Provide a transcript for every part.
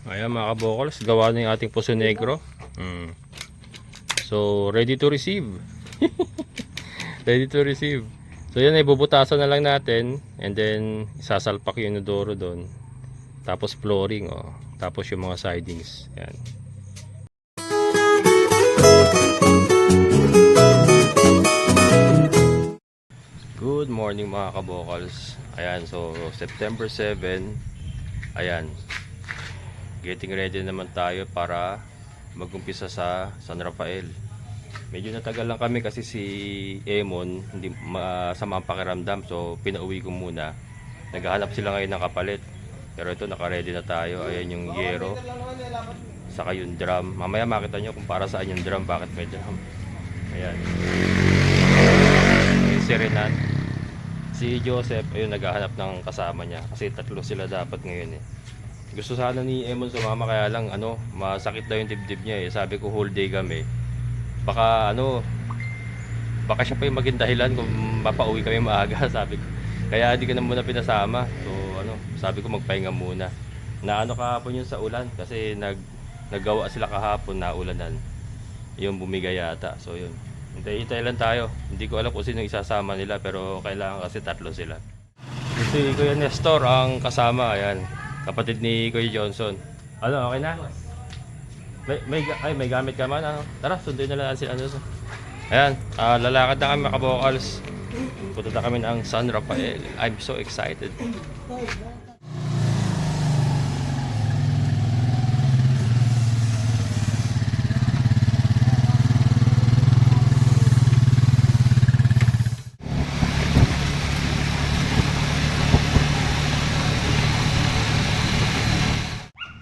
Ayan mga kabokals, gawa na yung ating puso negro. So, ready to receive. Ready to receive. So yan ay bubutasan na lang natin. And then, sasalpak yung inodoro doon. Tapos flooring, oh. Tapos yung mga sidings. Yan. Good morning mga kabokals. Ayan, so September 7. Ayan. Getting ready naman tayo para mag-umpisa sa San Rafael. Medyo natagal lang kami kasi si Emon hindi masama ang pakiramdam, so pinauwi ko muna. Naghahanap sila ngayon ng kapalit. Pero ito, naka-ready na tayo. Ayan yung yero. Saka yung drum. Mamaya makita nyo kung para saan yung drum, bakit may drum. Ayan. Si Renan. Si Joseph, ayun, naghahanap ng kasama niya. Kasi tatlo sila dapat ngayon eh. Gusto sana ni Emon sumama, kaya lang masakit daw yung dibdib niya eh. Sabi ko whole day kami. Baka baka siya pa yung maging dahilan kung mapauwi kami maaga, sabi ko. Kaya hindi ko na muna pinasama. So sabi ko magpahinga muna. Kahapon yun sa ulan kasi naggawa sila kahapon na ulanan. Yung bumigay yata. So yun. Hintay lang tayo. Hindi ko alam kung sino isasama nila, pero kailangan kasi tatlo sila. Si Kuya Nestor ang kasama, ayan. Kapatid ni Kuya Johnson. Ano, okay na? May gamit ka man, ano? Tara, sunduin na lang sila. Ayan, lalakad na kami mga kabokals. Punta na kami ng San Rafael. I'm so excited.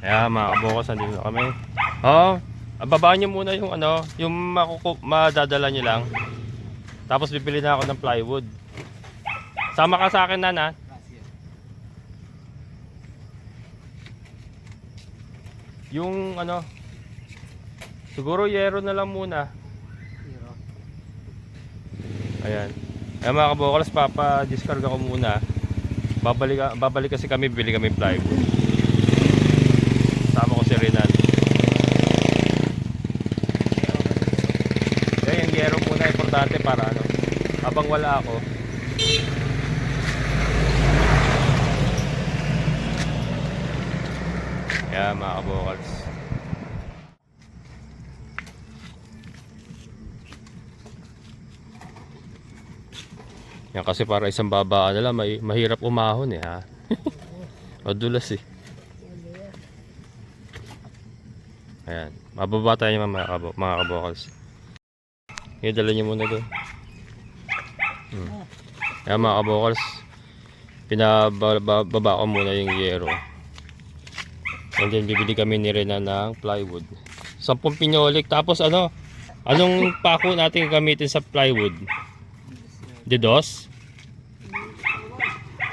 Ayan mga kabokals, nandito kami. Babaan nyo muna yung yung madadala nyo lang. Tapos bibili na ako ng plywood. Sama ka sa akin, Nana. Yung siguro yero na lang muna. Ayan. Ayan mga kabokals, papa-discard ako muna. Babalik kasi kami, bibili kami plywood. Sama ko si Renan. Yung yero muna importante para habang wala ako. Kaya mga kabokals, yan kasi para isang babaan na lang, mahirap umahon eh ha. Madulas eh. Ayan, mababa tayo mga kabokals. Dala niyo muna doon. Ayan mga kabokals, pinababa ko muna yung yero. And then bibili kami ni Rena ng plywood. 10 pinyolik. Tapos anong pako natin gagamitin sa plywood? Didos?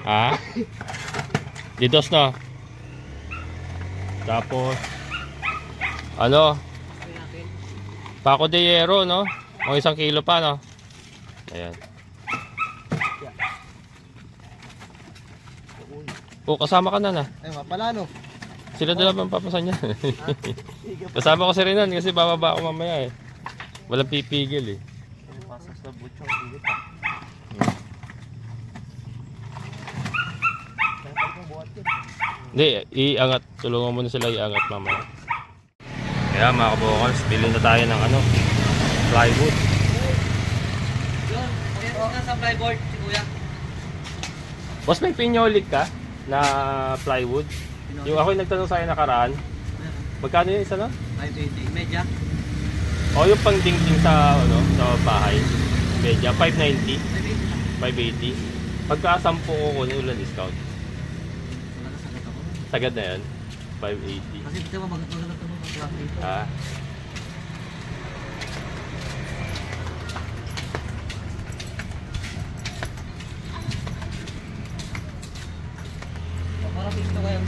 Ha? Didos na. Tapos pako de yero, no? O 1 kilo pa, no? Ayan. Kasama ka na. Ay, mapala, no? Sila dala bang papasan niya? Kasama ko si Renan kasi bababa ako mamaya eh. Walang pipigil eh. Pasok sa butchong, Hindi, iangat. Tulungan mo na sila iangat mamaya. Kaya mga kabokals, bili na tayo ng plywood. Kuya, sa plyboard si Kuya. Boss, may pinyolik ka na plywood? Yung ako yung nagtanong sa'yo nakaraan. Magkano yung isa, no? 580. Medya? O yung pang dingding sa bahay. Medya, 590. 580. Pagka 10 ko kunin, ulan discount. Nakasagot ako. Sagad na yan. 580. Kasi ito mo, magkatulad ito mo. Ha?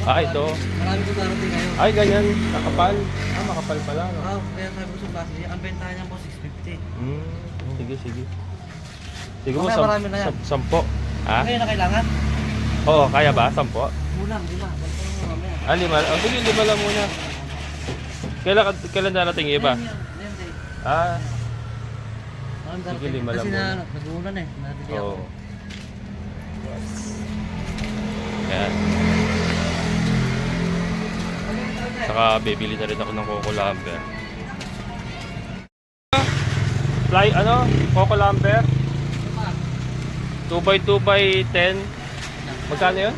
Ito. Marami ko darating ngayon. Ay, ganyan. Nakapal. Makapal pala. No? Kaya sabi ko sa klase niya, ang bentahan niya po 650. Sige. Sige mo, Mamaya marami na yan. 10. Ha? Ngayon na kailangan? Oo, kaya ba? 10? Kulang, di ba? Ganito mo mamaya. Ah, lima. Oh, sige, lima lang muna. Kailan darating yung iba? Ayun, day. Ah, Ang Sige, darating. lima lang Kasi muna. nag-uulan eh. Nabili ako. oo. Ayan. Saka bibili na rin ako ng Coco Lumber. Fly, ano? Coco Lumber? 2x2 by 10. Magkano yun?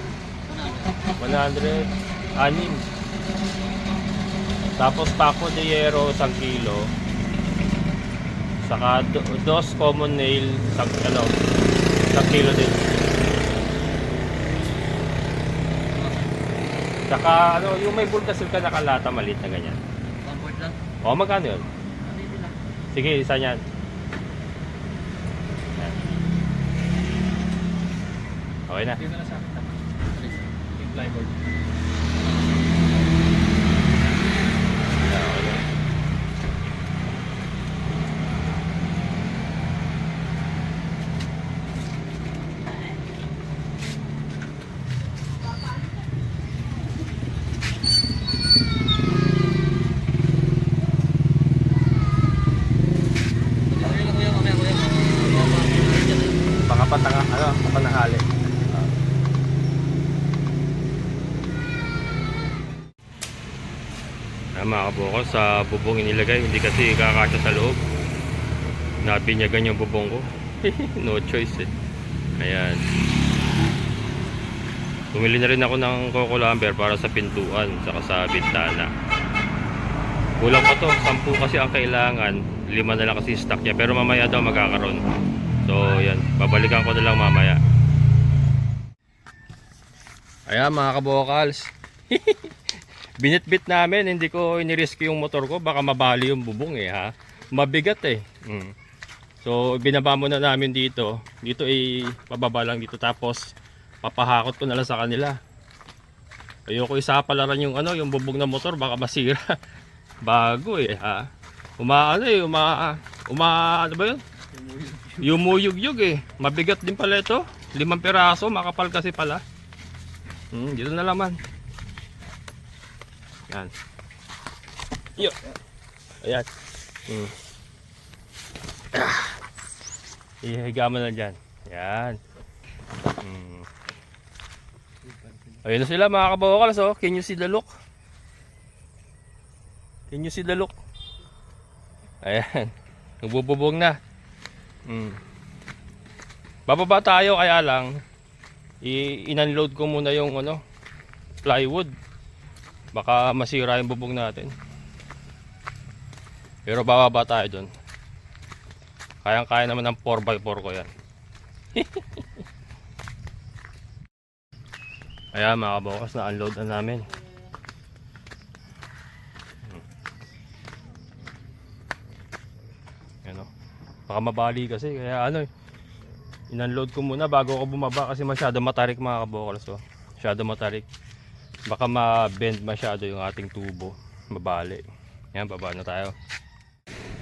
100. Anim. Tapos Paco de Hierro, 1 kilo. Saka dos common nail, 1 kilo din. Saka ano, yung may bulkasil ka nakalata maliit na ganyan. Comfort lang. O, magkano yun? Nabili lang. Sige, isa niyan. Yan. Okay na. Bigyan mo na sa akin. Yung plyboard. Yan, okay na. Kapanahali. Mga kabukos, sa bubong inilagay, hindi kasi kakasya sa loob. Nabinyagan yung bubong ko. No choice eh. Ayan. Bumili na rin ako ng Coco Lumber para sa pintuan, saka sa bintana. Kulang pa to, 10 kasi ang kailangan, 5 na lang kasi stock niya, pero mamaya daw magkakaroon. So yan, babalikan ko na lang mamaya. Ayan mga kabokals. Binitbit namin, hindi ko inirisk yung motor ko, baka mabali yung bubong eh ha. Mabigat eh. So binaba muna namin dito. Dito ay pababa lang dito, tapos papahakot ko na lang sa kanila. Ayoko isapalaran yung ano, yung bubong ng motor, baka masira. Bago eh ha. Ano ba yun? Yumuyug-yug eh. Mabigat din pala ito. 5 piraso, makapal kasi pala. Dito na naman. Yan. Yo. Ayan. Ihiga mo na dyan. Yan. Ayun na sila mga kabokals oh. Can you see the look? Can you see the look? Ayan. Nagbububog na. Bababa tayo, kaya lang i-unload ko muna yung ano, plywood. Baka masira yung bubong natin. Pero bababa tayo dun. Kayang-kaya naman ng 4x4 ko yan. Ayan mga kabukas, na-unload na namin. Yan o. Baka mabali kasi, kaya ano, in-unload ko muna bago ako bumaba kasi masyado matarik mga kabokals. So, masyado matarik. Baka ma-bend masyado yung ating tubo. Mabali. Yan, baba na tayo.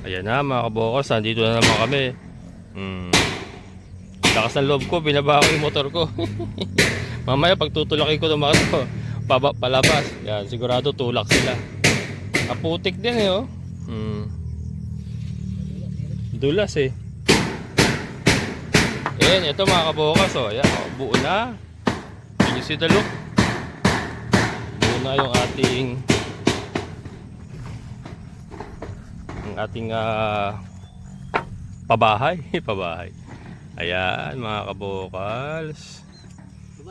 Ayan na mga kabokals, nandito na naman kami. Lakas ng loob ko, binaba ko yung motor ko. Mamaya pag tutulakin ko ng mga to, palabas. Yan, sigurado tulak sila. Aputik din eh oh. Dulas eh. Ayan, ito mga kabukas oh. Ayan, oh, buo na. Can you see the look? Buo na yung ating pabahay. Pabahay. Ayan mga kabukals.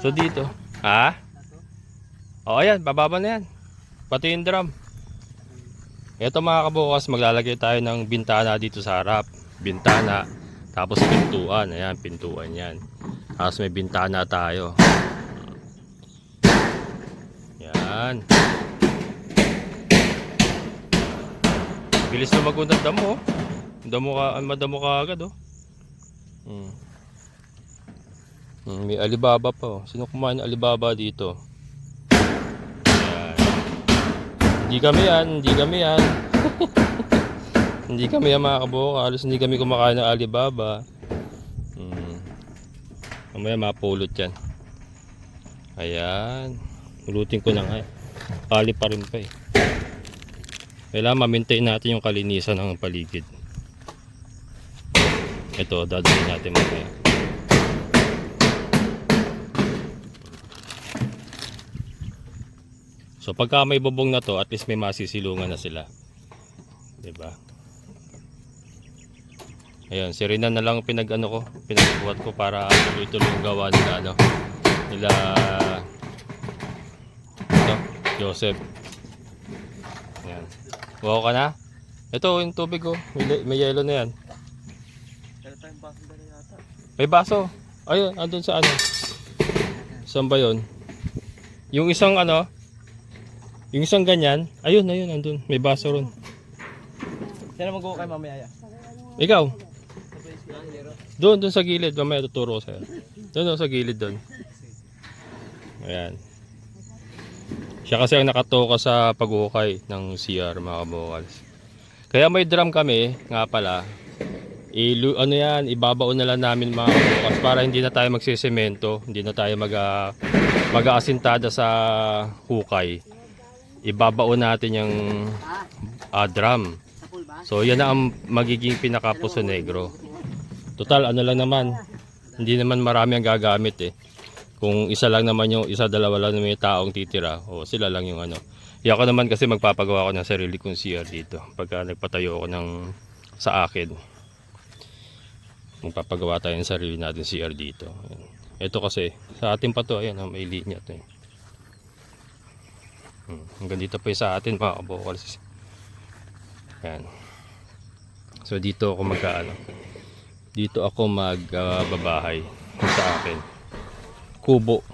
So dito, ha? O ayan, bababa na yan. Pati yung drum. Ito mga kabukas, maglalagay tayo ng bintana dito sa harap. Bintana, tapos pintuan. Ayan, pintuan yan. Tapos may bintana tayo. Yan. Bilis na magundang damo. Madamo ka agad oh. May Alibaba pa oh. Sino kumain ng Alibaba dito? Ayan. Hindi kami yan. Hindi kami yan mga kabukals. Hindi kami kumakain ng Alibaba. Mamaya mapulot yan. Ayan. Ulutin ko na nga. Kali pa rin pa eh. Kailangan ma-maintain natin yung kalinisan ng paligid. Ito, dadalhin natin mamaya. So pagka may bubong na to, at least may masisilungan na sila. 'Di ba? Ayun, si Rina na lang pinag-ano ko, pinagbuhat ko para tuloy-tuloy yung gawa nila ano. Nila ito, Joseph. Ayan. Wow ka na? Ito yung tubig oh. May yelo na yan. Pero tayong baso dali yata. May baso. Ayun, andun sa ano. Saan ba yun? Yung isang ano, yung isang ganyan. Ayun, andun. May baso ron. Sino mag-uwi kayo mamaya? Ikaw? Doon sa gilid. Mamaya tuturo ko sa'yo. Doon sa gilid doon. Ayan. Siya kasi ang nakatoka sa pag-ukay ng CR mga kabukals. Kaya may drum kami, nga pala. Ano yan, ibabaon na lang namin mga kabukals para hindi na tayo magsisemento. Hindi na tayo mag-aasintada sa hukay. Ibabaon natin yung drum. So yan na ang magiging pinaka-Poso Negro. Total ano lang naman, hindi naman marami ang gagamit eh. Kung isa lang naman yung dalawa lang naman yung taong titira, o sila lang yung ano. Ako naman kasi magpapagawa ko ng sarili kong CR dito pagka nagpatayo ako ng sa akin. Magpapagawa tayo ng sarili natin CR dito. Ito kasi sa atin pa to, ayan, may linya to. Hanggang dito pa yung sa atin mga kabukals. Ayan. So dito ako dito ako magbabahay sa akin. Kubo.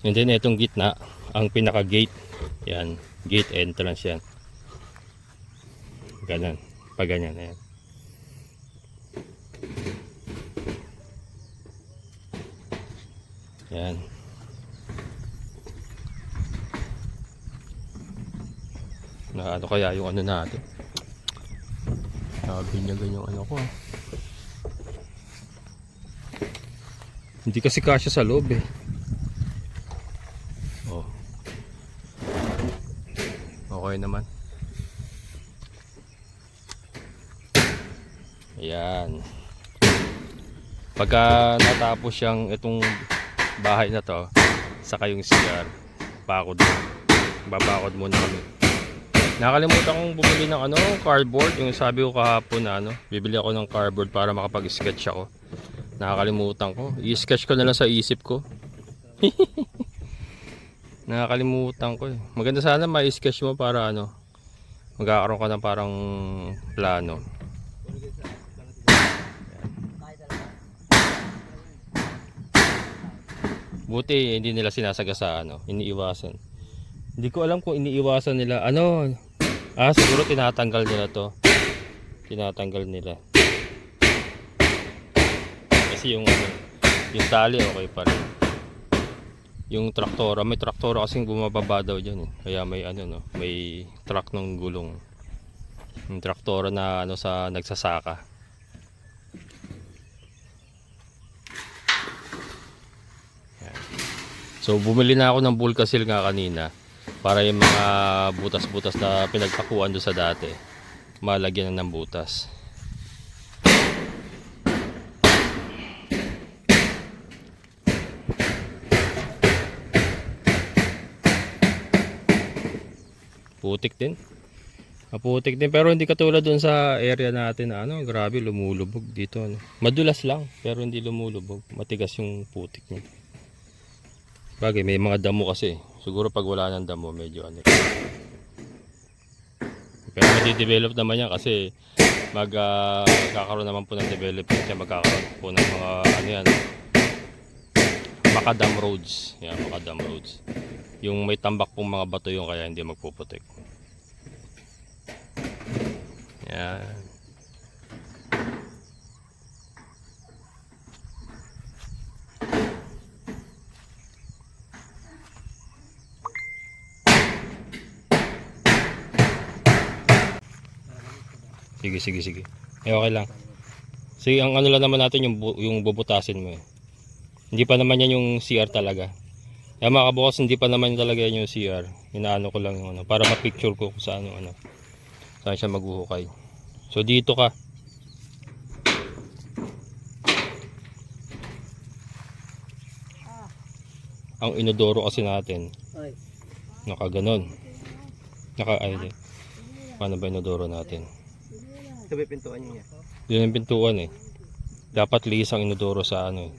And then itong gitna, ang pinaka gate. Yan, gate entrance yan. Ganun, pag ganyan ayan. Yan. Na ano kaya yung ano natin? Sabi niya ganyan ano ko. Hindi kasi kasya sa loob eh. Oh. Okay naman. Ayan. Pagka natapos itong bahay na to, saka yung CR, babakod muna kami. Nakalimutan kong bumili ng cardboard. Yung sabi ko kahapon na bibili ako ng cardboard para makapag-sketch ako. Nakakalimutan ko. I-sketch ko na lang sa isip ko. Nakakalimutan ko eh. Maganda sana ma-sketch mo para magkakaroon ka ng parang plano. Buti hindi nila sinasagasaan, iniiwasan. Hindi ko alam kung iniiwasan nila siguro tinatanggal nila to. Tinatanggal nila. Kasi yung tali okay pa rin. Yung traktora, may traktora kasing bumababa daw diyan eh. Kaya may may truck ng gulong. Yung traktora na sa nagsasaka. Yan. So bumili na ako ng Bulkasil nga kanina. Para yung mga butas-butas na pinagpakuan doon sa dati, malagyan ng butas. Putik din. Maputik din pero hindi katulad doon sa area natin na grabe lumulubog dito Madulas lang pero hindi lumulubog. Matigas yung putik niya. Bagay may mga damo kasi. Siguro pag wala ng damo medyo pero madi-develop naman yan kasi magkakaroon naman po ng development yan, magkakaroon po ng mga macadam roads. Yan, macadam roads. Yung may tambak pong mga bato yung kaya hindi magpuputik. Yan. Sige. Okay lang. Sige, ang lang naman natin yung bubutasin mo eh. Hindi pa naman yan yung CR talaga. Kaya mga kabukas, hindi pa naman talaga yan yung CR. Inaano ko lang yung ano, para ma-picture ko kung saan, ano, saan siya maghuhukay. So dito ka. Ang inodoro kasi natin, Ay. nakaganon. Naka-ID. Paano ba inodoro natin? Sabi pintuan niya. Yun ang pintuan eh. Dapat liis ang inodoro sa ano eh.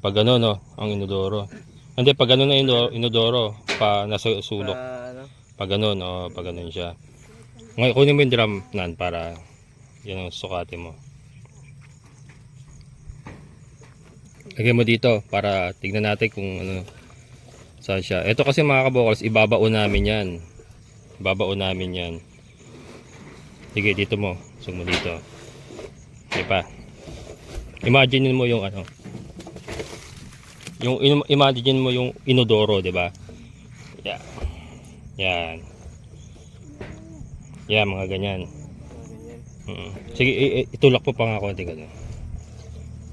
Pag gano'n no, ang inodoro. Hindi, pag gano'n na inodoro, pa nasa sulok. Ano? Pag gano'n, o pag gano'n siya. Ngayon, kunin mo yung drum nan para yan ang sukatin mo. Lagyan mo dito para tignan natin kung ano, saan siya. Ito kasi mga kabokals, ibabaon namin yan. Ibabaon namin yan. Sige, dito mo. Sug mo dito. Sige pa. Imagine mo yung ano. Imagine mo yung inodoro, 'di ba? Yeah. Yan. Yan, mga ganyan. Sige, itulak po pa nga konti ganun.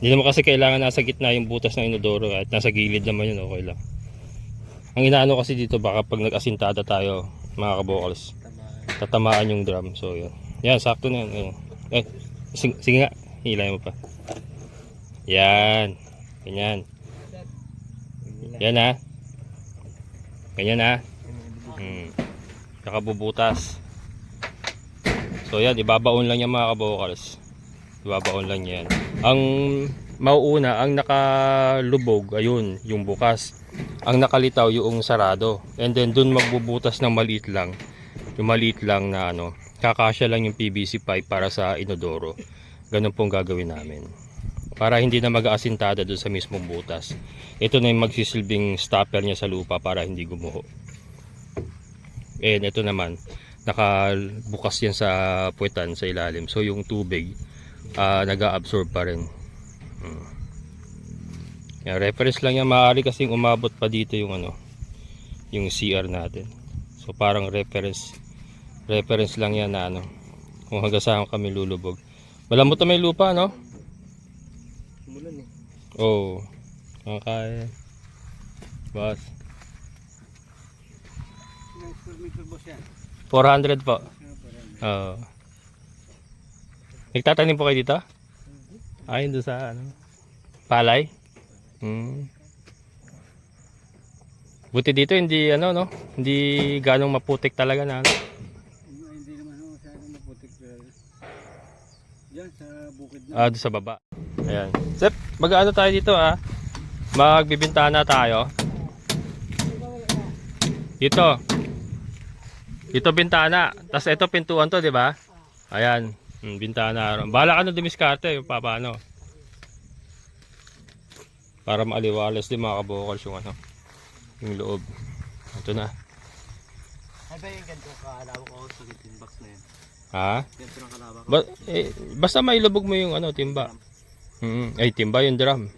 Hindi naman kasi kailangan nasa gitna yung butas ng inodoro at nasa gilid naman yun, okay lang. Ang inaano kasi dito baka pag nag-asintada tayo, mga kabokals, tatamaan yung drum. So yun. Yan, sakto na yun. Sige nga, hilay mo pa. Yan. Ganyan. Yan ha. Ganyan ha. Saka bubutas. So yan, ibabaon lang yan mga kabokals. Ibabaon lang yan. Ang mauuna, ang nakalubog, ayun, yung bukas. Ang nakalitaw, yung sarado. And then dun magbubutas ng maliit lang. Yung maliit lang na ano, kakasya lang yung PVC pipe para sa inodoro. Ganun pong gagawin namin. Para hindi na mag-aasintada dun sa mismong butas. Ito na yung magsisilbing stopper niya sa lupa para hindi gumuho. And ito naman, nakabukas yan sa puwetan sa ilalim. So yung tubig, nag-a-absorb pa rin. Yan, reference lang yan. Maaari kasing umabot pa dito yung ano, yung CR natin. So parang reference lang yan na ano, kung hanggang saan kami lulubog. Malambot na may lupa, no? Mulan eh. Oo. Kaya. Boss. 400 po. Oo. Nagtatanim po kayo dito? Ay, doon sa ano? Palay? Buti dito hindi ano no? Hindi ganong maputik talaga na ano. Hindi naman masyadong maputik. Diyan sa bukid na. Doon sa baba. Ayan. Sep, mag-ano tayo dito Magbibintana tayo. Dito. Dito bintana. Tapos ito pintuan to, di ba? Ayan. Bintana. Bahala ka na dumiskarte. Paano? Para maaliwalas din mga kabokals yung ano. Yung loob. Ito na. Ay ba yung ganito kaalawa ko sa tin box na yun? Ha? Ganito ng kalawa ko. Basta mailubog mo yung ano, timba. Ay, timba yung drum.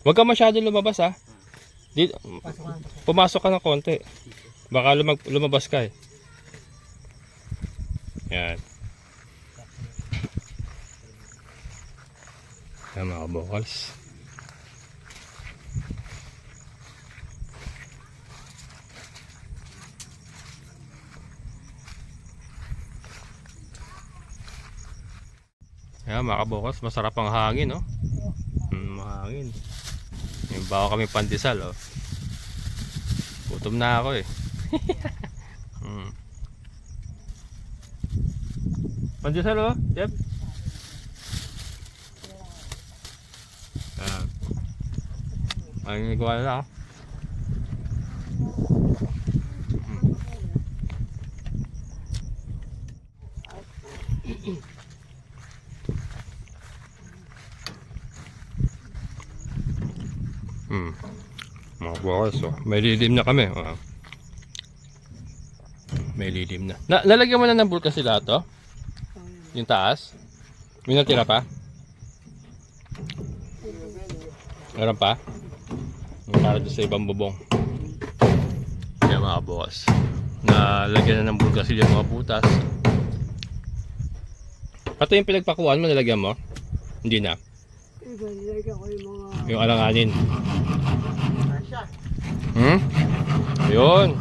Huwag ka masyado lumabas ha. Pumasok ka ng konti. Baka lumabas ka eh. Yan. Yan mga kabokals. Yan mga kabokals, masarap ang hangin, no? Mahangin. Yung bawa kami pandesal, oh. Gutom na ako eh. Pandesal, oh. Yep. Ay, ko na. Mga bukas, oh. May lilim na kami. May lilim na. Lalagyan mo na ng bulka sila to? Yung taas? May natira pa? Meron pa? Para doon sa ibang bubong. Kaya mga bukas. Nalagyan na ng bulka sila mga butas. Pato yung pinagpakuan mo, nalagyan mo? Hindi na. Nilagyan ko yung mga... Yung alanganin. Yun.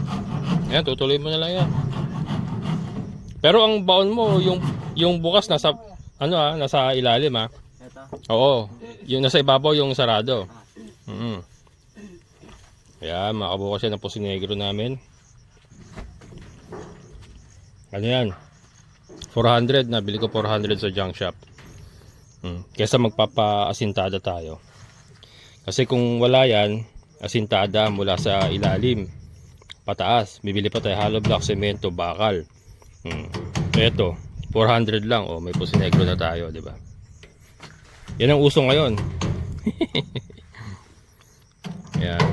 Yan, tutuloy mo na lang yan. Pero ang baon mo, yung bukas nasa, nasa ilalim ha. Ito. Oo. Yung nasa ibabaw, yung sarado. Yan, makabukas yan ang Puso Negro namin. Ano yan? 400, nabili ko 400 sa junk shop. Kesa magpapa-asintada tayo. Kasi kung wala yan, asintada mula sa ilalim pataas, bibili pa tayo hollow block, semento, bakal. Ito 400 lang. Oh, may Puso Negro na tayo, di ba? Yan ang uso ngayon. Yan.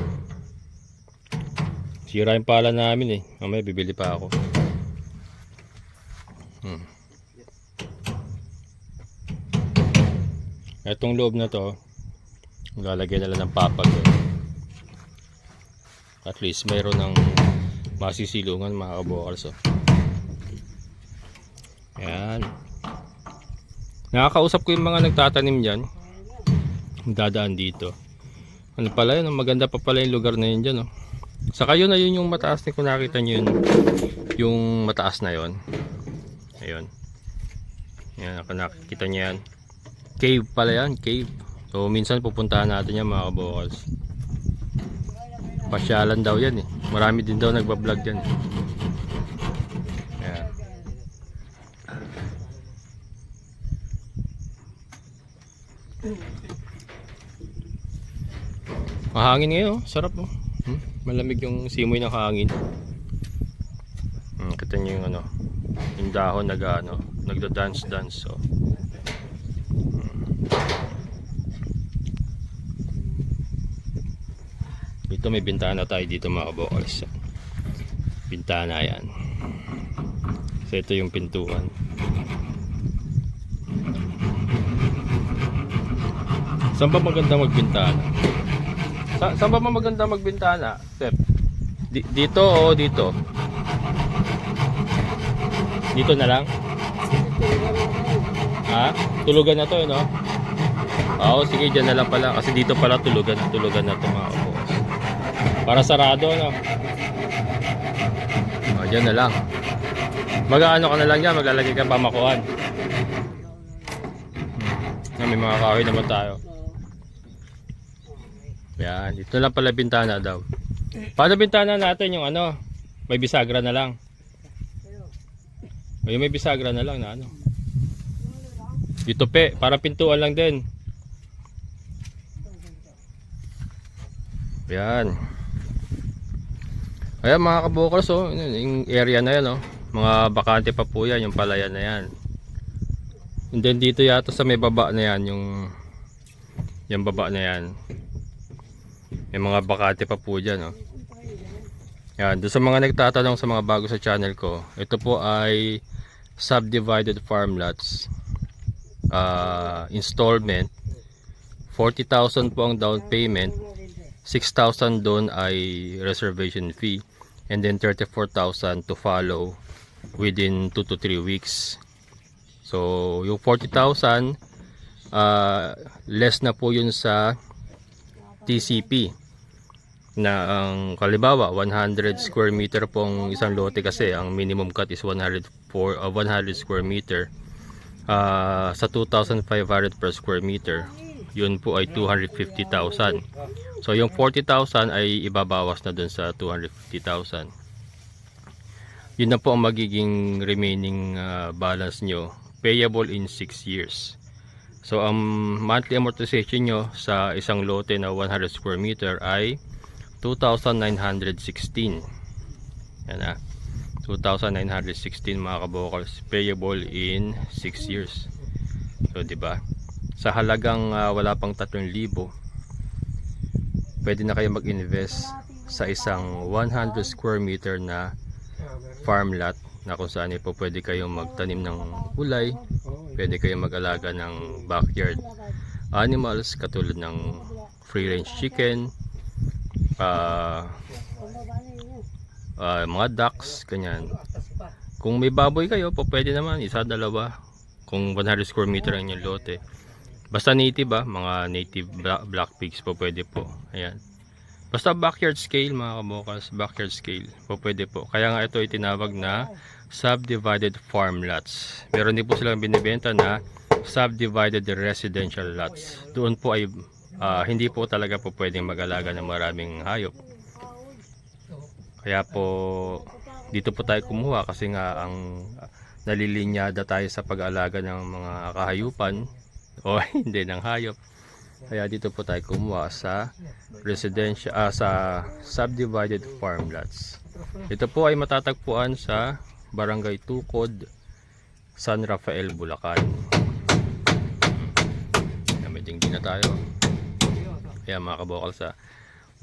Sira yung pala namin eh. Mamaya bibili pa ako. Etong loob na to, lalagyan na lang ng papag. At least mayroon ng masisilungan mga kabokals. Ayan. Nakakausap ko yung mga nagtatanim dyan. Dadaan dito. Ano pala yun? Maganda pa pala yung lugar na yun dyan. Saka yun na yun yung mataas na kung nakita nyo yun. Yung mataas na yun. Ayun. Yan, nakikita nyo yan. Cave pala yan, cave. So minsan pupuntahan natin yan mga kabokals. Pasyalan daw yan eh. Marami din daw nagbablog yan. Ayan. Mahangin ngayon, sarap oh. Malamig yung simoy ng hangin. Kita nyo yung yung dahon nagda-dance. So. Dito may bintana tayo dito mga kabokals. Bintana yan. So ito yung pintuan. Saan ba maganda magbintana? Saan ba maganda magbintana? Step. Dito o dito? Dito na lang? Ha? Tulugan na to, no? Oo, sige, dyan na lang pala. Kasi dito pala tulugan na to mga kabokals. Para sarado, no? O, dyan na lang. Mag-ano ka na lang dyan, maglalagay ka pamakuan. May mga kahoy naman tayo. Yan, dito lang pala bintana daw. Paano bintana natin yung may bisagra na lang. May bisagra na lang na Dito para pintuan lang din. Yan. Ayan mga kabokals, yung area na yan, mga bakante pa po yan, yung palayan na yan. And then dito yata sa may baba na yan, yung baba na yan. May mga bakante pa po dyan, Yan, doon sa mga nagtatanong sa mga bago sa channel ko, ito po ay subdivided farm lots. Installment 40,000 po ang down payment, 6,000 doon ay reservation fee, and then 34,000 to follow within 2 to 3 weeks. So yung 40,000 less na po yun sa TCP na ang kalibawa 100 square meter pong isang lote, kasi ang minimum cut is 100 square meter. Sa 2,500 per square meter, yun po ay 250,000. So yung 40,000 ay ibabawas na dun sa 250,000. Yun na po ang magiging remaining balance nyo, payable in 6 years. So ang monthly amortization nyo sa isang lote na 100 square meter ay 2,916. Yan na, 2,916 mga kabokals, payable in 6 years. So diba, sa halagang wala pang 3,000, pwede na kayo mag-invest sa isang 100 square meter na farm lot, na kung saan po pwede kayong magtanim ng gulay, pwede kayong mag-alaga ng backyard animals katulad ng free range chicken, mga ducks, ganyan. Kung may baboy kayo po, pwede naman isa, dalawa, kung 100 square meter ang inyong lote. Basta native mga native black pigs po pwede po. Ayan. Basta backyard scale mga kabokals, backyard scale po pwede po. Kaya nga ito ay tinawag na subdivided farm lots. Meron din po silang binibenta na subdivided residential lots. Doon po ay hindi po talaga po pwedeng mag-alaga ng maraming hayop. Kaya po dito po tayo kumuha kasi nga ang nalilinyada tayo sa pag-alaga ng mga kahayupan o hindi ng hayop. Kaya dito po tayo kumuha sa residential sa subdivided farm lots. Ito po ay matatagpuan sa Barangay Tukod, San Rafael, Bulacan. May tingin na tayo. Kaya mga kabokal sa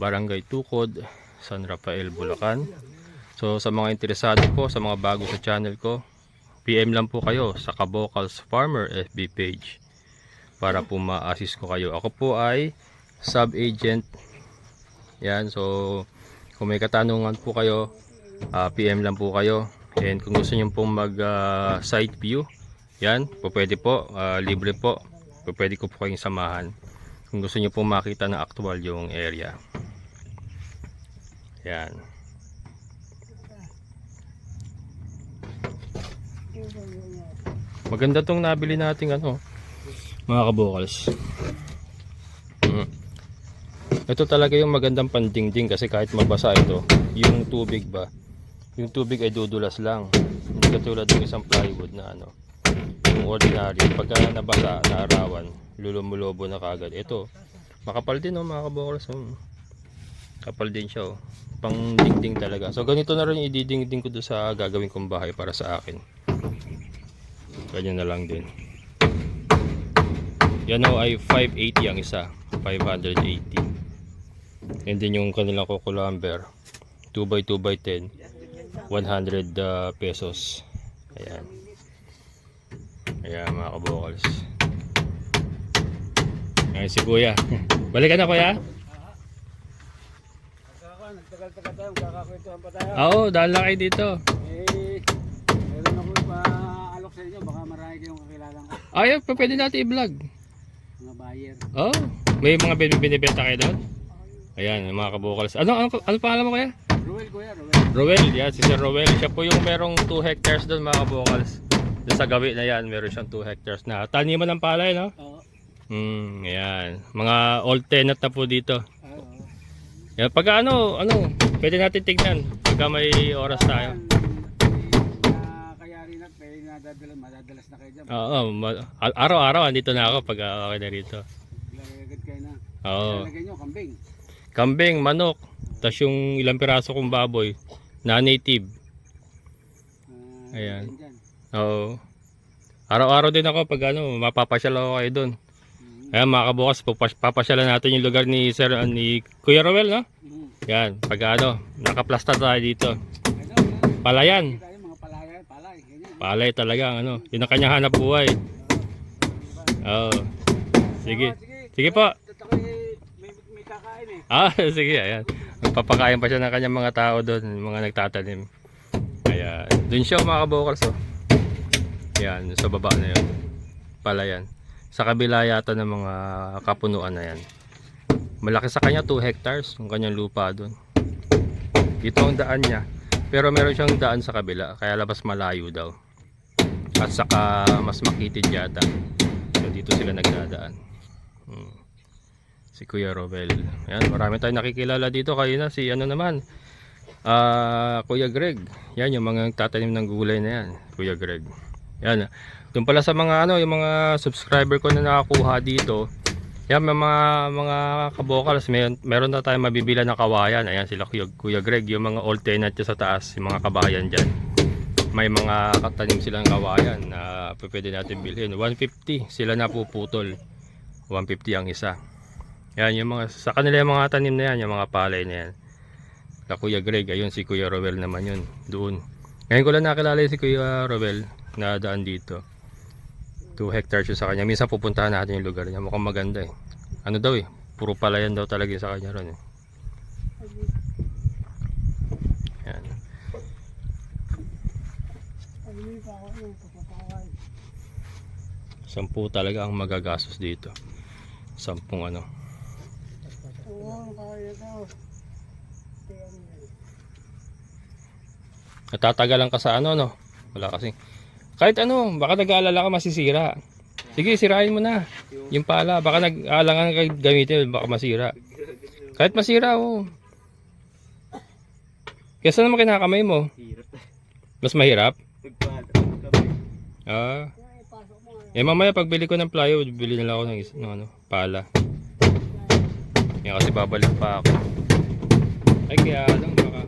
Barangay Tukod, San Rafael, Bulacan. So sa mga interesado po, sa mga bago sa channel ko, PM lang po kayo sa Kabokals Farmer FB page para po ma-assist ko kayo. Ako po ay sub-agent. Yan, so kung may katanungan po kayo, PM lang po kayo. And kung gusto niyo pong mag site view, yan, po pwede po, libre po. Pwede ko po kayong samahan. Kung gusto niyo pong makita na actual yung area. Yan. Maganda tong nabili nating ano, mga kabokals. Ito talaga yung magandang pandingding kasi kahit mabasa ito, yung tubig ba, yung tubig ay dudulas lang. Hindi katulad ng isang plywood na ano, yung ordinary, pagka nabasa, naarawan, lulumulobo na kagad. Ito, makapal din oh, mga kabokals. Kapal din siya oh. Pang dingding talaga. So ganito na rin yung ididingding ko doon sa gagawin kong bahay para sa akin. Ganyan na lang din. Yan o ay 580 ang isa. 580. And then yung kanilang coco lumber 2x2x10 100 pesos. Ayan. Ayan mga kabokals. Ayan si kuya. Balikan na kuya. Nagtagal-tagal tayo, kakakwentuhan pa tayo. Oo, dahil lang kayo dito. Meron ako pa-alok sa inyo, baka marami kayong kakilala ko. Ayun, pwede natin i-vlog. Mga buyer. Oh, may mga binibenta kayo doon? Ayan, mga kabukals. Ano pangalan mo kuya? Roel kuya, Roel. Roel, yan, si Sir Roel. Siya po yung merong 2 hectares doon mga kabukals. Doon sa gawi na yan, meron siyang 2 hectares na. Taniman ng palay, no? Oo. Ayan. Mga old tenant na po dito. Oo. Yan, pag ano, pwede natin tignan. Pagka may oras tayo. Kaya rin at may madadalas na kayo dyan. Oo, araw-araw andito na ako pag okay na rito. Lagagad kayo na. Oo. Lagay nyo, kambing. Kambing, manok, tas yung ilang piraso kong baboy na native. Ayan. Dyan. Oo. Araw-araw din ako pag ano, mapapasyal ako kayo doon. Ayan mga kabukas, papasyalan natin yung lugar ni Sir, ni Kuya Roel, no? Yan, pag ano, nakaplasta tayo dito. Palayan. Tayo mga palay, ganyan. Palay talaga, ano, yun ang kanyang hanap buhay. Oo. Sige. Sige po. May kakain eh. Sige, ayan. Magpapakain pa siya ng kanyang mga tao doon, mga nagtatanim. Ayan. Doon siya mga kabukals, oh. Ayan, sa baba na yun. Palayan. Sa kabila yata ng mga kapunuan na yan. Malaki sa kanya, 2 hectares yung kanyang lupa doon. Dito ang daan niya. Pero meron siyang daan sa kabila, kaya labas malayo daw. At saka mas makitid yata. So dito sila nagdadaan. Si Kuya Roel. Yan, marami tayong nakikilala dito. Kayo na si ano naman, Kuya Greg. Yan yung mga tatanim ng gulay na yan, Kuya Greg. Yan. Doon pala sa mga ano, yung mga subscriber ko na nakakuha dito. Yan, mga kabokals, meron na tayong mabibila ng kawayan. Ayan sila Kuya Greg, yung mga old tenant sa taas, yung mga kabayan diyan. May mga katanim silang kawayan na pwede natin bilhin. 150 sila na puputol. 150 ang isa. Yan yung mga sa kanila yung mga tanim na yan, yung mga palay na yan. Kuya Greg, ayun si Kuya Roel naman yun, doon. Ngayon ko lang nakilala si Kuya Roel na daan dito. 2 hectares yun sa kanya. Minsan pupuntahan natin yung lugar niya. Mukhang maganda eh. Ano daw eh. Puro palayan daw talaga sa kanya ron eh. Yan. Sampu talaga ang magagastos dito. 10 ano. Natatagalan ka sa ano, no? Wala kasi. Kahit ano, baka nag-aalala ka masisira. Sige, sirain mo na. Yung pala, baka nag-aalangan ka gamitin, baka masira. Kahit masira, oh. Kesa naman kinakamay mo. Hirap. Mas mahirap? Nagpala. Kamay. Ah. Eh mamaya pagbili ko ng plywood, bili na lang ako ng ano, pala. Yan kasi babalik pa ako. Ay kaya lang baka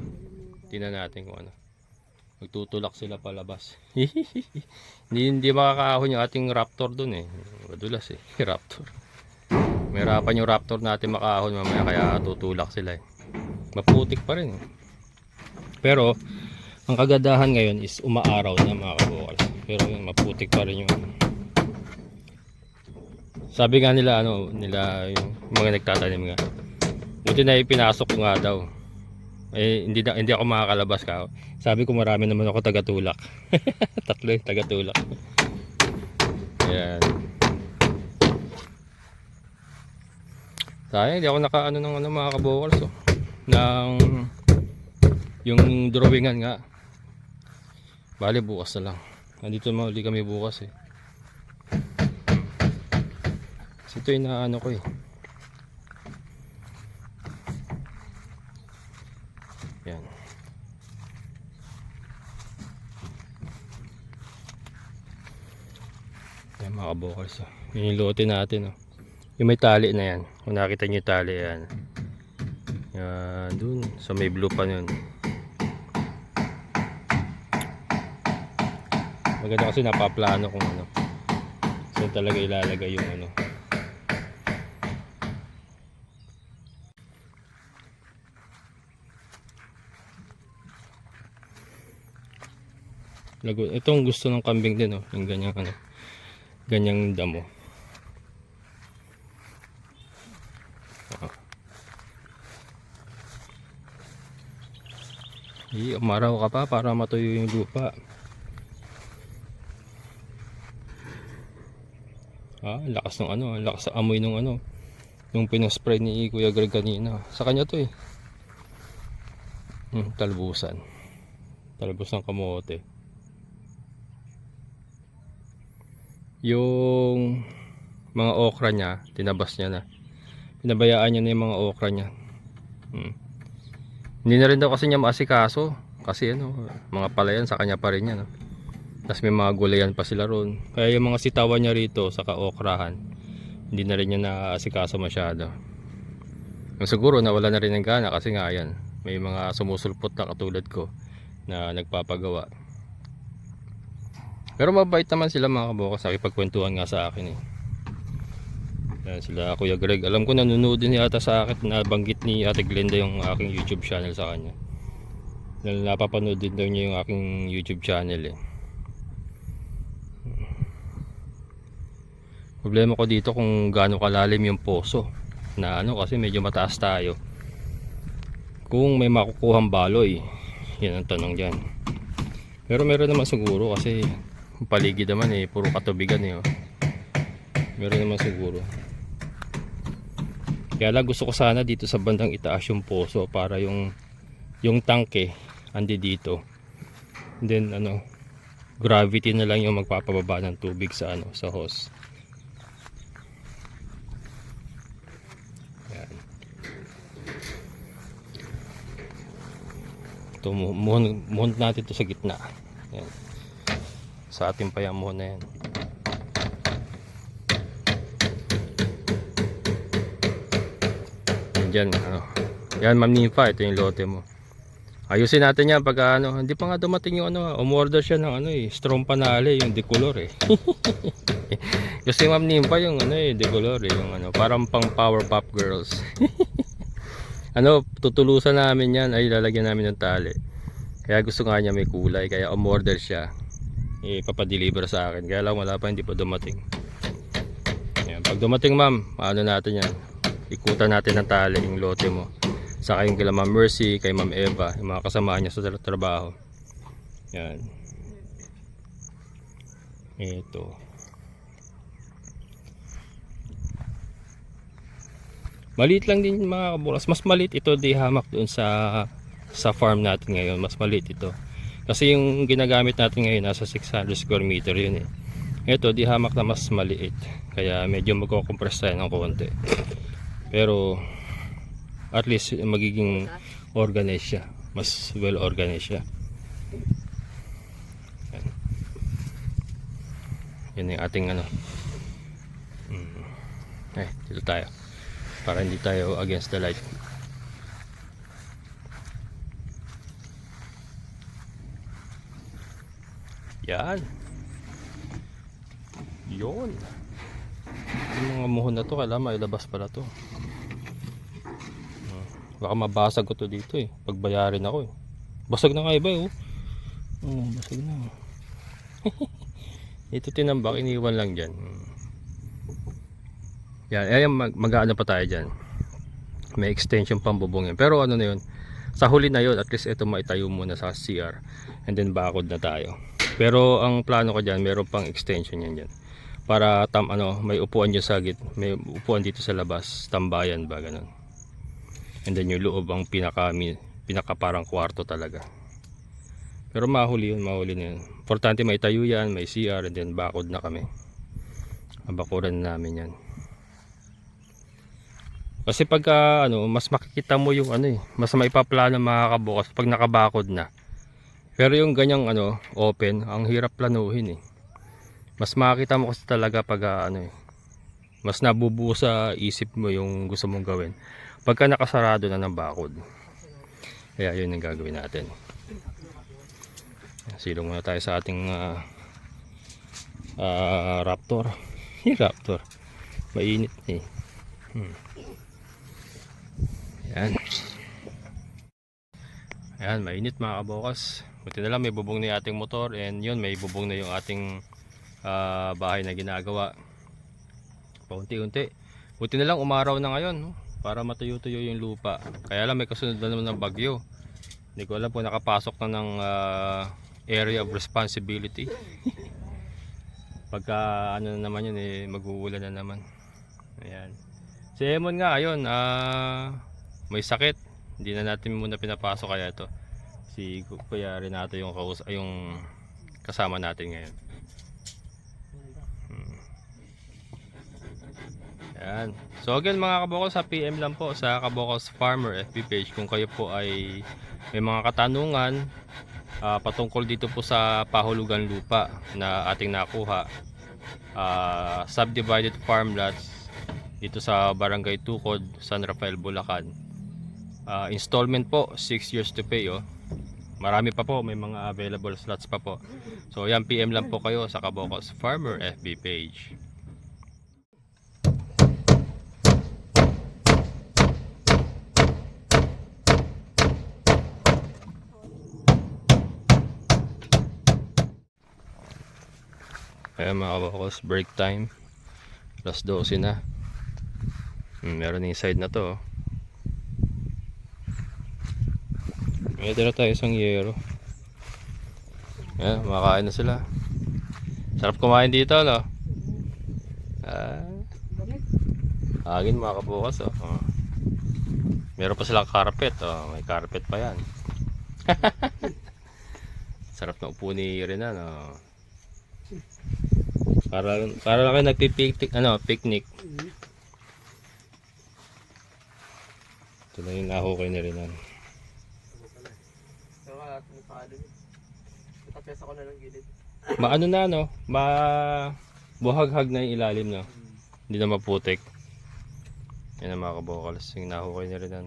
tingnan natin kung ano. Magtutulak sila palabas. Hindi makakaahon yung ating Raptor dun eh. Madulas eh, Raptor. Mahirapan yung Raptor natin makaahon mamaya kaya tutulak sila eh. Maputik pa rin eh. Pero ang kagandahan ngayon is umaaraw na mga kabukals. Pero yung maputik pa rin yung sabi nga nila ano nila yung mga nagtatanim nga. Buti na ipinasok ko nga daw. Eh hindi ako makakalabas ka. Sabi ko marami naman ako taga-tulak. Tatlo yung taga-tulak. Ayan. Sayang hindi ako nakaano ng ano mga kabukals oh. Ng yung drawingan nga. Bale bukas na lang. Nandito mauli kami bukas eh. Kasi ito yung naano ko eh. Yan. Yan mga kabukals oh. Yun yung lote natin oh. Yung may tali na yan. Kung nakita nyo yung tali yan. Yan dun. So may blue pan yun. Maganda kasi napaplano kung ano. So talaga ilalagay yung ano. Itong gusto ng kambing din oh. Yung ganyang ano. Ganyang damo. Umaraw ka pa para matuyo yung lupa. Lakas ng ano, lakas sa amoy ng ano, yung pinaspray ni Kuya Greg kanina. Sa kanya to eh. Talbusan. Talbusan kamote. Yung mga okra niya, tinabas niya na. Pinabayaan niya na yung mga okra niya. Hindi na rin daw kasi niya maasikaso. Kasi ano, mga palayan sa kanya pa rin yan. Tapos may mga gulayan pa sila ron. Kaya yung mga sitawan niya rito sa kaokrahan, hindi na rin niya naasikaso masyado. Siguro nawala na rin ng gana kasi nga yan. May mga sumusulpot na katulad ko na nagpapagawa. Pero mabait naman sila mga kabukas. Nakipagkwentuhan nga sa akin eh. Yan sila Kuya Greg. Alam ko nanonood din yata sa akin. Nabanggit ni Ate Glenda yung aking YouTube channel sa kanya. Napapanood din daw niya yung aking YouTube channel eh. Problema ko dito kung gaano kalalim yung poso. Na ano kasi medyo mataas tayo. Kung may makukuhang baloy, yan ang tanong dyan. Pero meron naman siguro kasi paligid naman eh, puro katubigan eh. Meron naman siguro. Kaya lang gusto ko sana dito sa bandang itaas yung poso para yung tangke andi dito. And then ano, gravity na lang yung magpapababa ng tubig sa ano, sa hose. Yan. Ito muhon natin ito sa gitna. Yan. Sa ating payamuhon na yan. Yan ano. Yan Ma'am Nympha, ito yung lote mo. Ayusin natin yan pag ano, hindi pa nga dumating yung ano, umorder siya ng ano eh, strong panale, yung decolor eh. Kasi Ma'am Nympha yung ano eh, decolor eh, yung ano, parang pang Powerpuff Girls. Ano, tutulusan namin yan, ay lalagyan namin ng tali. Kaya gusto nga niya may kulay, kaya umorder siya. Ipapadeliver sa akin, kaya lang wala pa, hindi pa dumating. Yan, pag dumating ma'am, ano natin yan, ikutan natin ng tali yung lote mo. Saka yung kay Ma'am Mercy, kay Ma'am Eva, yung mga kasama niya sa trabaho. Yan. Ito. Maliit lang din mga kabukas. Mas maliit ito di hamak doon sa farm natin ngayon. Mas maliit ito. Kasi yung ginagamit natin ngayon nasa 600 square meter yun eh. Ito di hamak na mas maliit. Kaya medyo magko-compress tayo ng konti. Pero at least magiging organized siya. Mas well organized siya. Yan yung ating ano. Dito tayo. Para hindi tayo against the light. Yan. Yun. Yung mga muhon na to, kailangan mailabas pala to. Baka mabasag ko to dito eh. Pagbayarin ako eh. Basag na nga iba eh. Basag na. Ito tinambak, iniwan lang dyan. Yan, ayan mag-aano pa tayo dyan. May extension pang bubong yan. Pero ano na yun, sa huli na yun, at least ito maitayo muna sa CR. And then bakod na tayo. Pero ang plano ko dyan, meron pang extension yan dyan. Para may upuan dyan sa git. May upuan dito sa labas. Tambayan ba, ganun. And then yung loob ang pinaka parang kwarto talaga. Pero mahuli na yun. Importante may tayo yan, may CR, and then bakod na kami. Abakuran namin yan. Kasi pagka mas makikita mo yung mas maipaplano mga kabukas pag nakabakod na. Pero yung ganyang open, ang hirap planuhin eh. Mas makikita mo kasi talaga pag mas nabubuo sa isip mo yung gusto mong gawin. Pagka nakasarado na ng bakod. Kaya yun ang gagawin natin. Silong muna tayo sa ating Raptor. Raptor. Mainit eh. Yan. Ayan, mainit mga kabukas. Buti na lang may bubong na yung ating motor. And yun, may bubong na yung ating bahay na ginagawa. Paunti-unti. Buti na lang umaraw na ngayon. Para matuyo-tuyo yung lupa. Kaya lang may kasunod na naman ng bagyo. Hindi ko alam po nakapasok na ng area of responsibility. Pagka na naman yun mag-uulan na naman. Ayan. Si Emon nga ayun, may sakit. Hindi na natin muna pinapasok kaya ito. Si Kuya Renato yung kasama natin ngayon. Ayan. So again mga kabokos, sa PM lang po sa Kabokos Farmer FB page kung kayo po ay may mga katanungan patungkol dito po sa pahulugan lupa na ating nakuha, subdivided farmlots dito sa Barangay Tukod, San Rafael, Bulacan. Installment po 6 years to pay marami pa po, may mga available slots pa po. So yan, PM lang po kayo sa Kabokos Farmer FB page. Ayan mga kabokos, break time. Alas 12 na. Meron yung side na to. May tira tayo isang yero. Ayan, makain na sila. Sarap kumain dito, no? Agin mga kabokos, Meron pa silang carpet, may carpet pa yan. Sarap na upo ni Renan, Para lang kayo nagpi-picnic, picnic. Ito na yung nahukay na rin. Tapos ako na ng gilid. Maano na buhaghag na yung ilalim, no? Hindi na maputik. Yan ang mga kabokals, yung nahukay na rin.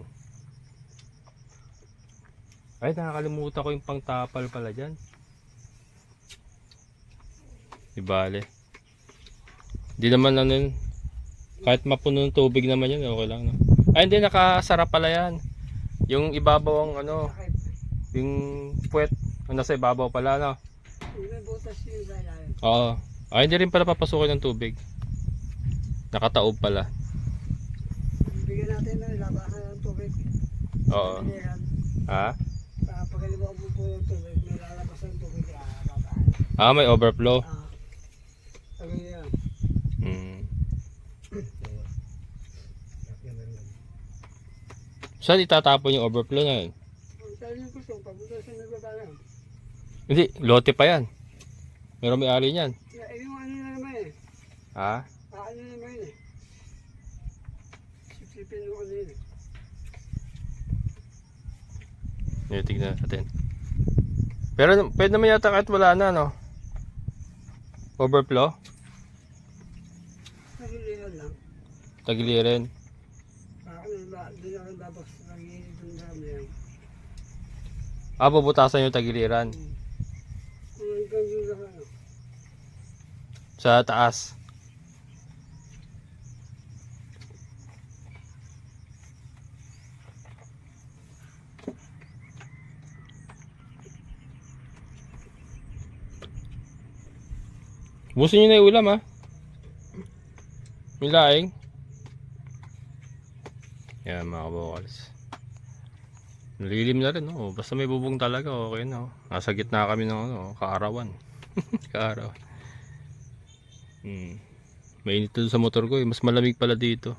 Ay, nakakalimutan ko yung pangtapal pala dyan. Ibale. Hindi naman kahit mapuno ng tubig naman yan, okay lang, no? Ay, hindi, nakasara pala yan. Yung ibabaw ang yung puwet, nasa ibabaw pala, no? May butas yung ilalim. Oo. Ay, hindi rin pala papasukin ng tubig. Nakataob pala. Bigyan natin ng labasan ng tubig. Oo. Ha? Pagkalimuan mo po yung tubig, may lalabas ng tubig. May overflow. Saan itatapon yung overflow na yun? Ang tayo yung gusto, papunta sa nagbabayan. Hindi, lote pa yan. Meron may ari niyan. Yung ano na naman eh. Ha? Ano na naman yun eh. Sipsipin mo ano yun eh. Tignan natin. Pero pwede naman yata kahit wala na, no? Overflow? Nagilihan lang. Tagilirin. Doon ako babak sa pag-iinit ng dami yan. Bubutasan yung tagiliran. Hanggang doon lang ano. Sa taas. Busin nyo na yung ulam, ha? May laing. Yan, mga kabokals. Nalilim na rin, no? Basta may bubong talaga, okay na. Nasa gitna kami ng kaarawan. Kaarawan. Mainit doon sa motor ko, eh. Mas malamig pala dito.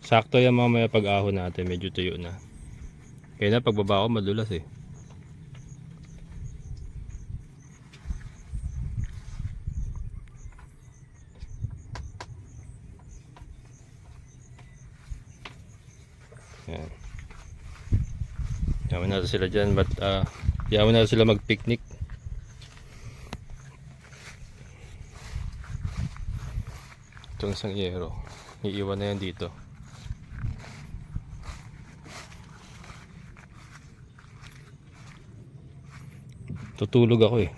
Sakto yan mamaya pag-ahon natin, medyo tuyo na. Kaya na, pagbaba ko madulas, eh. Yan. Yaman natin sila dyan, but yaman natin sila mag-picnic. Itong isang yero, iiwan na yan dito. Tutulog ako, eh.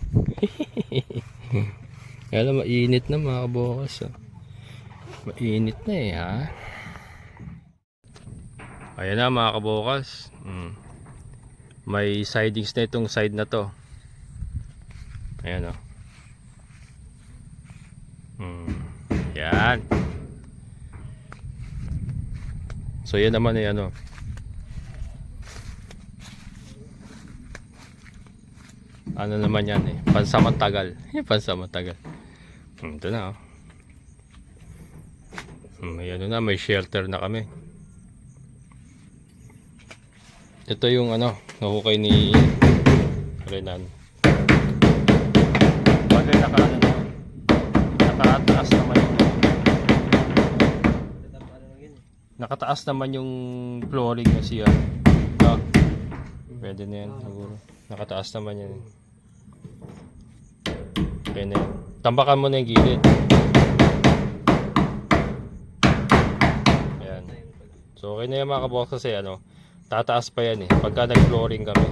Kaya lang mainit na, mga kabukas, mainit na, eh, ha. Ayan na, mga kabukas. May sidings na itong side na to. Ayan, o. Yan. So yan naman ay ano. Ano naman yan eh. Pansamantagal. Pansamantagal. Ito na, oh. May ano na, may shelter na kami. Ito yung ano, nahukay ni Renan. Bagay nakataas naman yung nakataas naman yung flooring na siya. Pwede na yan siguro. Nakataas naman yan. Okay na yan. Tambakan mo na yung gilid. Ayan. So okay na yan, mga kabox, kasi ano, tataas pa yan eh. Pagka nag-flooring kami,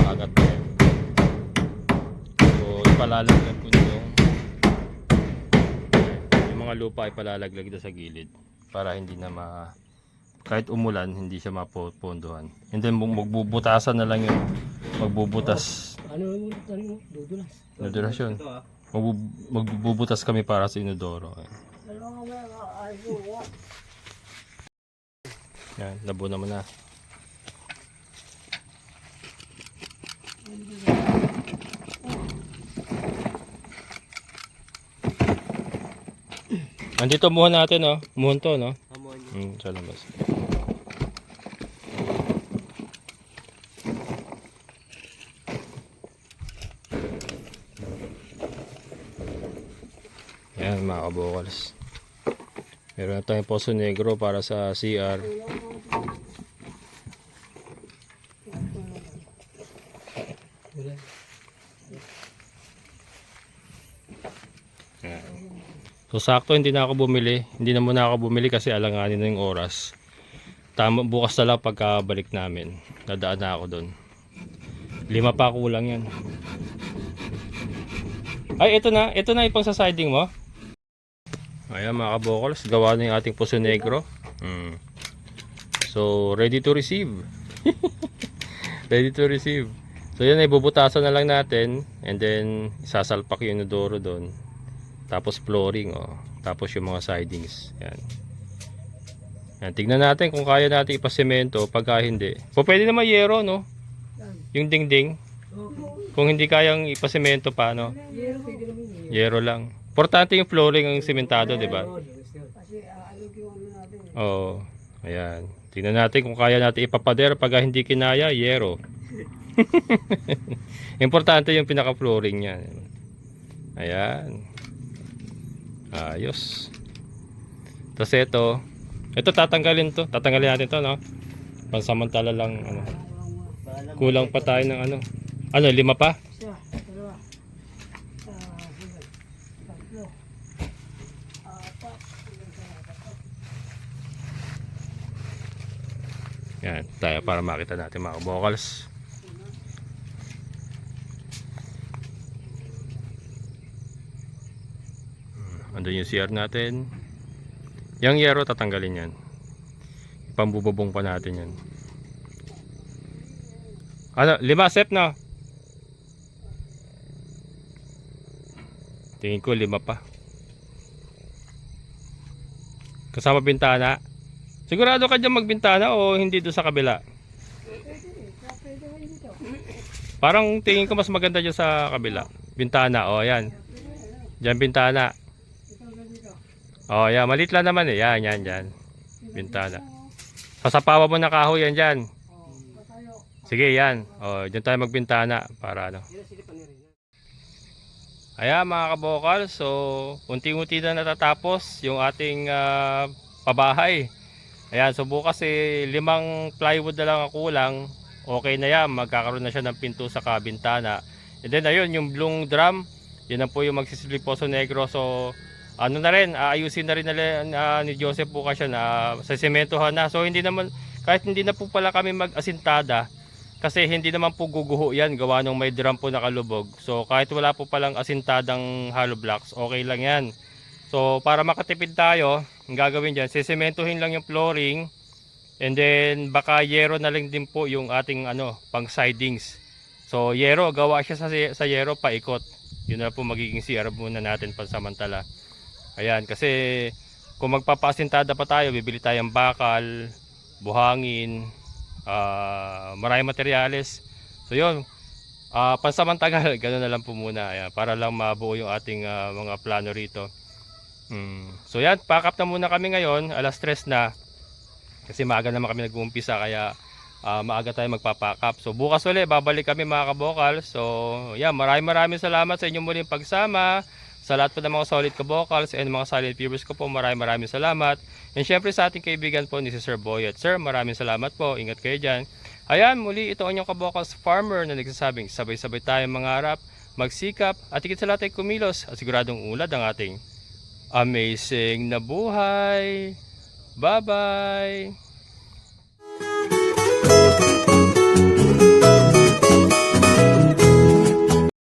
agat na yan. So ipalalaglag ko yung mga lupa, ipalalaglag na sa gilid para hindi na kahit umulan hindi siya mapopondohan. And then magbubutasan na lang yun. Magbubutas. Ano yung dudulas? Dudulas yun. Magbubutas kami para sa inodoro. Dalawa nga ay mo. Yan, labo naman na. Andito muhan natin, oh. Muhan to, no? Sa labas. Yan, mga kabokals. Meron na tayong poso negro para sa CR. Yan. So sakto, hindi na ako bumili. Hindi na muna ako bumili kasi alanganin na yung oras. Bukas na lang pagkabalik namin. Dadaan na ako doon. 5 pa kulang yan. Ay, ito na yung pang sa siding mo. Ayan, mga kabokals, gawa na yung ating puso negro. So ready to receive. Ready to receive. So yan ay bubutasan na lang natin. And then isasalpak yung inodoro doon. Tapos flooring, oh. Tapos yung mga sidings. Yan. Yan, tignan natin kung kaya natin ipasemento. Pagka hindi, pwede naman yero, no? Yung dingding. Kung hindi kayang ipasemento pa, no? Yero lang. Importante yung flooring ang sementado, di ba? Kasi alog yung ano natin. Oo. Ayan. Tingnan natin kung kaya natin ipapader. Pag hindi kinaya, yero. Importante yung pinaka-flooring niya. Ayan. Ayos. Tapos ito tatanggalin to. Tatanggalin natin to, no? Pansamantala lang, ano. Kulang pa tayo ng ano. Ano, 5 pa? Isa, dalawa. Sige. Tatlo. Apat. Yan, tayo para makita natin mga vocals. Andun yung CR natin. Yung yero tatanggalin yan. Ipambububong pa natin yan. Ano, 5 set na. Tingin ko 5 pa. Kasama bintana. Sigurado ka dyan magbintana o hindi doon sa kabila? Pwede rin dito. Parang tingin ko mas maganda dyan sa kabila. Bintana, o yan. Dyan bintana. Ito dito. O yan, malit lang naman eh. Yan, yan, yan. Bintana. Pasapawa mo na kahoy yan dyan. Patayo. Sige, yan. O, dyan tayo magbintana para ano. Ayan mga kabokal, so unti-unti na natatapos yung ating pabahay. Ayan, so bukas 5 plywood na lang ang kulang. Okay na yan, magkakaroon na siya ng pinto sa kabintana. And then ayun, yung blue drum, yun na po yung magsisilip Poso Negro. So ano na rin, ayusin na rin ni Joseph bukas siya na sa sementohan na. So hindi naman, kahit hindi na po pala kami mag-asintada, kasi hindi naman po guguho yan, gawa nung may drum po nakalubog. So kahit wala po palang asintadang hollow blocks, okay lang yan. So para makatipid tayo, ang gagawin dyan, sisementohin lang yung flooring. And then baka yero na lang din po yung ating pang sidings. So yero, gawa siya sa yero paikot. Yun na po magiging CR muna natin pansamantala. Ayan, kasi kung magpapaasintada pa tayo, bibili tayong bakal, buhangin, maraming materyales. So yun, pansamantagal ganoon na lang po muna. Ayan, para lang mabuo yung ating mga plano rito. So yan, pack up na muna kami ngayon. Alas 3 na. Kasi maaga naman kami nag-uumpisa, kaya maaga tayo magpa-pack up. So bukas ulit, babalik kami mga kabokal. So yan, maraming salamat sa inyong muling pagsama. Sa lahat po ng mga solid kabokals and mga solid viewers ko po, maraming salamat. And syempre sa ating kaibigan po ni si Sir Boyet. Sir, maraming salamat po. Ingat kayo dyan. Ayan, muli ito ang inyong kabokals farmer na nagsasabing sabay-sabay tayong mangarap, magsikap, at higit sa lahat ay kumilos at siguradong ulad ang ating amazing na buhay. Bye-bye!